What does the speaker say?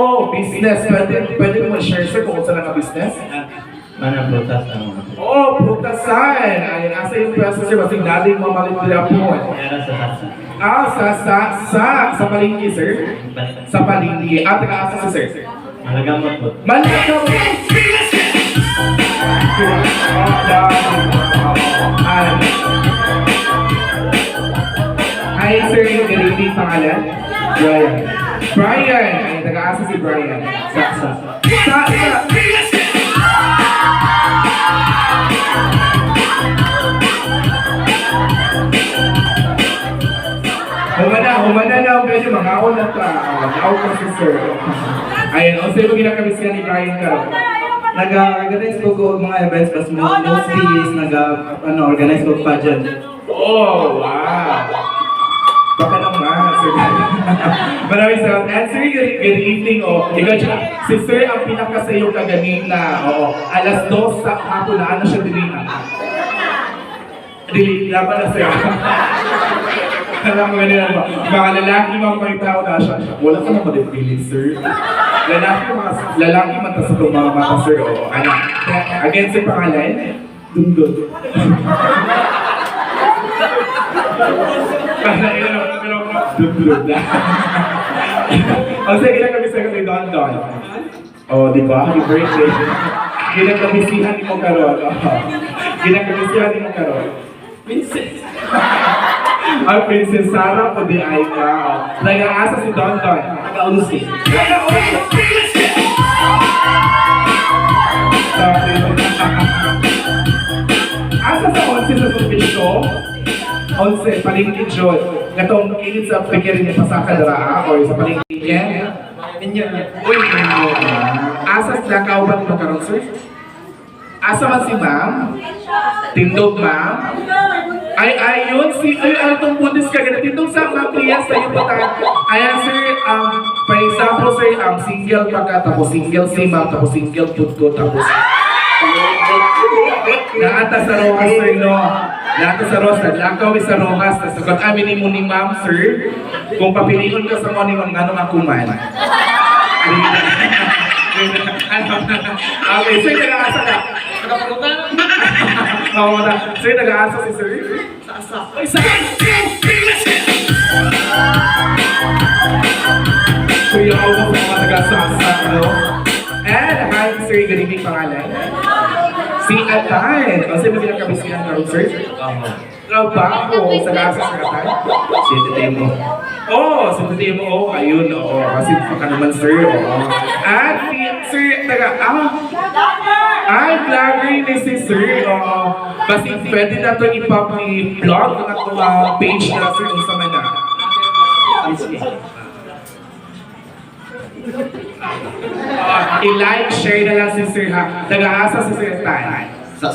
Oo, business. Pwede mo share sir kung saan ang business? Mana prutas ang Oo, prutasan. Ay, nasa yung pwesto sir, basing dating mamalit po. Era Sa palingki sir? Sa palingki. At nag-aasa si sir? Malagamot po. Malakaw! Hi sir, good evening pangalan? Brian. Brian! Ay, nag-aasa si Brian. Sa. Humana na ako medyo mga ako na ta. Ako ka si sir. Ayun, o sa'yo ginakabis ka ni Brian Caro. Nag-organize ko mga events, mas mostly is organize ko pageant. Oh, wow! Baka naman, sir. Maraming salamat. And sir, good evening. Ikaw siya, si sir ang pinakasayo kaganing na, alas 2 sa hapon na, ano siya delete? Delete na pala sir. Alam mo ganyan ba? Mga lalaki mga tao na siya. Wala ka naman din feeling, sir. Lalaki man tas itong mga mata, sir. Again, sir, pangalan? Dundod. Dundod na. O, sige, ginagabisihan kami Don. O, di ba? Happy birthday. Ginagabisihan ni mo karon. Ginagabisihan ni mo karon. Princess. Ang Princess Sarah po di ay ka. Nag-aasa si Don. Nag-ausi. Asa sa 11 sa sumbisyo? 11, palingkid Jod. Katong kilit sa pikirin niya pasaka dara o sa palingkid niya. Uy, asa sa lakaw ba nito karon, sir? Asa man si ma'am? Tindog ma'am? Ayun, ano itong buntis ka ganun? Tindog sa ma'am, please, tayo po tayo. Ayan, sir, for example, sir, single pa ka, tapos single si ma'am, tapos single food ko, tapos naata sa Rojas, sir, no? Naata sa Rojas, lakaw sa Rojas, tapos kung amin mo ni ma'am, sir, kung papiliin ka sa mo ni ma'am, ano nga kuman? Okay, sir, nag-aasa ka. Oo na. Sir, nag-aasa si sir? Sa Ay, sa Kuya ako sa mga taga-sasa, no? And, hi, sir, good evening pangalan. Si Atan. O, sir, magkakabisihan ka rin, sir? Trabaho sa gasa sa Atan. Si Temo. Si Temo. Ayun, kasi ka naman, sir. At si sir, vlogger ni si sir. Kasi pwede na ito ipag-vlog na itong page na, sir, kung sa mana. I-like, share na lang si sir, ha? Nag-aasa si sir Tan. Sa.